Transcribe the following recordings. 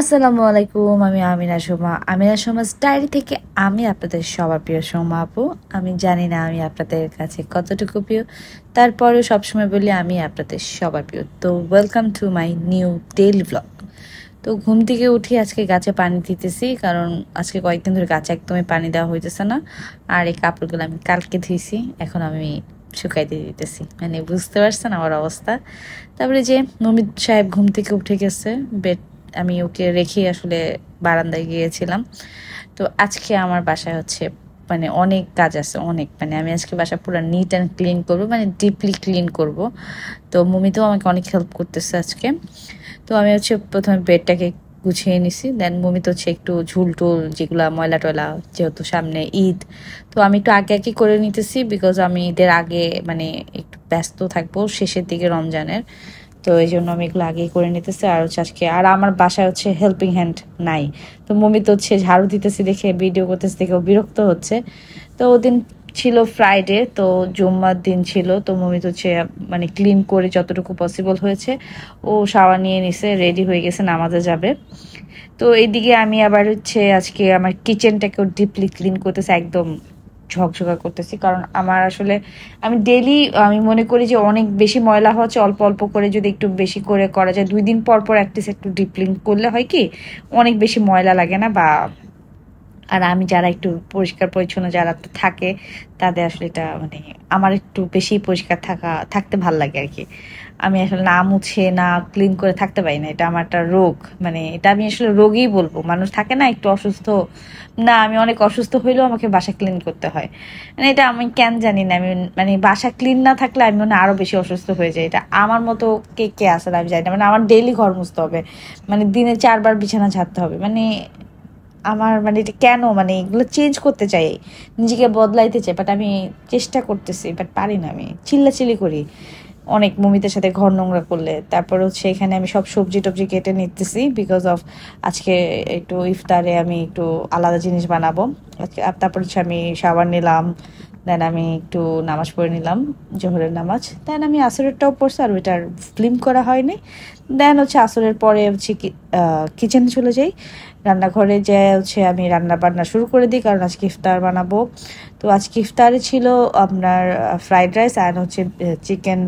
আসসালামু আলাইকুম। আমি আমিনা সোমা। আমিনা সোমাস ডায়েরি থেকে আমি আপনাদের সবার প্রিয় সোমা আপু। আমি জানি না আমি আপনাদের কাছে কতটুকু প্রিয়, তারপরেও সবসময় বলি আমি আপনাদের সবার প্রিয়। তো welcome to my new daily blog. তো ঘুম থেকে উঠি আজকে গাছে পানি দিতেছি, কারণ আজকে কয়েকদিন ধরে গাছে একদমই পানি দেওয়া হইতেছে না। আর এই কাপড়গুলো আমি কালকে ধুইছি, এখন আমি শুকাইতে দিতেছি। মানে বুঝতে পারছেন আমার অবস্থা। তারপরে যে নমিত সাহেব ঘুম থেকে উঠে গেছে, বেড আমি ওকে রেখে আসলে বারান্দায় গিয়েছিলাম। তো আজকে আমার বাসায় হচ্ছে মানে অনেক কাজ আছে, অনেক মানে আমি আজকে বাসা পুরো নিট অ্যান্ড ক্লিন করবো, মানে ডিপলি ক্লিন করব। তো মমিতেও আমাকে অনেক হেল্প করতেছে আজকে। তো আমি হচ্ছে প্রথমে বেডটাকে গুছিয়ে নিছি, দেন মমিত হচ্ছে একটু ঝুল টুল যেগুলা ময়লা টয়লা, যেহেতু সামনে ঈদ, তো আমি একটু আগে আগে করে নিতেছি, বিকজ আমি ঈদের আগে মানে একটু ব্যস্ত থাকবো শেষের দিকে রমজানের। তো এই জন্য আমি এগুলো আগেই করে নিতেছি। আর হচ্ছে আজকে আর আমার বাসায় হচ্ছে হেল্পিং হ্যান্ড নাই, তো মমি তো হচ্ছে ঝাড়ু দিতেছি দেখে, ভিডিও করতেছি দেখে ও বিরক্ত হচ্ছে। তো ওদিন ছিল ফ্রাইডে, তো জুম্মার দিন ছিল, তো মমি তো হচ্ছে মানে ক্লিন করে যতটুকু পসিবল হয়েছে ও শাওয়ার নিয়ে নিছে, রেডি হয়ে গেছে, নামাজে যাবে। তো এইদিকে আমি আবার হচ্ছে আজকে আমার কিচেনটাকেও ডিপলি ক্লিন করতেছি, একদম ঝকঝকা করতেছি, কারণ আমার আসলে আমি ডেইলি আমি মনে করি যে অনেক বেশি ময়লা হচ্ছে, অল্প অল্প করে যদি একটু বেশি করে করা যায়, 2 দিন পর পর অ্যাটলিস্ট একটু ডিপ ক্লিন করলে হয় কি অনেক বেশি ময়লা লাগে না। বা আর আমি যারা একটু পরিষ্কার পরিচ্ছন্ন যারা থাকে তাদের আসলে এটা মানে আমার একটু বেশি পরিষ্কার থাকতে ভাল লাগে আর কি। আমি আসলে না মুছে না ক্লিন করে থাকতে পারি না, এটা আমার একটা রোগ, মানে এটা আমি আসলে রোগই বলবো। মানুষ থাকে না একটু অসুস্থ, না আমি অনেক অসুস্থ হইলেও আমাকে বাসা ক্লিন করতে হয়, মানে এটা আমি কেন জানি না, আমি মানে বাসা ক্লিন না থাকলে আমি মনে হয় আরো বেশি অসুস্থ হয়ে যাই। এটা আমার মতো কে কে আসলে আমি জানি না, মানে আমার ডেইলি ঘর মুছতে হবে, মানে দিনে 4 বার বিছানা ঝাড়তে হবে, মানে আমার মানে এটা কেন, মানে এগুলো চেঞ্জ করতে চাই, নিজেকে বদলাইতে চাই, বাট আমি চেষ্টা করতেছি বাট পারি না, আমি চিল্লাচিল্লি করি অনেক মমিতের সাথে ঘর নোংরা করলে। তারপর হচ্ছে এখানে আমি সব সবজি টবজি কেটে নিতেছি, বিকজ অফ আজকে একটু ইফতারে আমি একটু আলাদা জিনিস বানাবো। তারপর হচ্ছে আমি শাওয়ার নিলাম, দেন আমি একটু নামাজ পড়ে নিলাম, জোহরের নামাজ, দেন আমি আসরেরটাও পড়ছি, আর ওইটার ফিল্ম করা হয়নি। দেন হচ্ছে আসরের পরে হচ্ছে কিচেনে চলে যাই, রান্নাঘরে যে হচ্ছে আমি রান্না বান্না শুরু করে দিই, কারণ আজকে ইফতার বানাবো। তো আজকে ইফতারে ছিল আপনার ফ্রাইড রাইস আর হচ্ছে চিকেন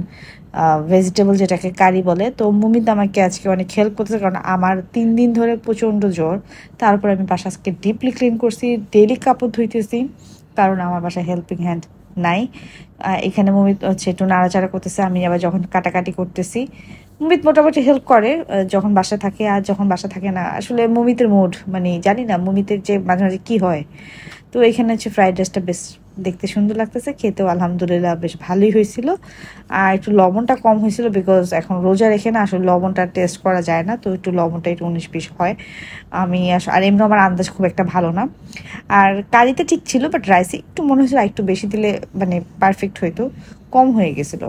ভেজিটেবল, যেটাকে কারি বলে। তো মুমিত আমাকে আজকে অনেক হেল্প করতেছে, কারণ আমার 3 দিন ধরে প্রচণ্ড জ্বর। তারপর আমি বাসা আজকে ডিপলি ক্লিন করছি, ডেলি কাপড় ধুইতেছি, কারণ আমার বাসায় হেল্পিং হ্যান্ড নাই। এখানে মুমিত হচ্ছে একটু নাড়াচাড়া করতেছে, আমি আবার যখন কাটাকাটি করতেছি মুমিত মোটামুটি হেল্প করে যখন বাসা থাকে। আর যখন বাসা থাকে না আসলে মুমিতের মুড, মানে জানি না মুমিতের যে মাঝে মাঝে কী হয়। তো এখানে হচ্ছে ফ্রাইড রাইসটা বেশ দেখতে সুন্দর লাগতেছে, খেতেও আলহামদুলিল্লাহ বেশ ভালোই হয়েছিল। আর একটু লবণটা কম হয়েছিল, বিকজ এখন রোজা রেখে না আসলে লবণটা টেস্ট করা যায় না, তো একটু লবণটা একটু 19-20 হয়। আমি আর এমনি আমার আন্দাজ খুব একটা ভালো না। আর কারিতে ঠিক ছিল, বাট রাইসে একটু মনে হয়েছিল একটু বেশি দিলে মানে পারফেক্ট হইতো, কম হয়ে গেছিলো।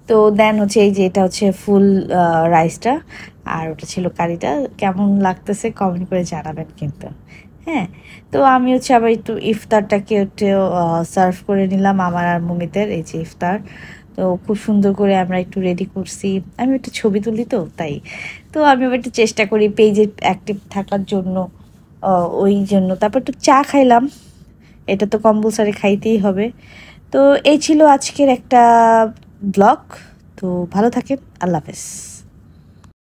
তো দেন হচ্ছে এই যে এটা হচ্ছে ফুল রাইসটা, আর ওটা ছিল কারিটা। কেমন লাগতেছে কমেন্ট করে জানাবেন কিন্তু। হ্যাঁ, তো আমি হচ্ছে আবার একটু ইফতারটাকে একটু সার্ভ করে নিলাম, আমার আর মমিতের এই যে ইফতার। তো খুব সুন্দর করে আমরা একটু রেডি করছি, আমি একটু ছবি তুলি তো তাই। তো আমি আবার একটু চেষ্টা করি পেজে অ্যাক্টিভ থাকার জন্য, ওই জন্য। তারপর একটু চা খাইলাম, এটা তো কম্পালসারি খাইতেই হবে। তো এই ছিল আজকের একটা ব্লগ। তো ভালো থাকেন, আল্লাহ হাফেজ।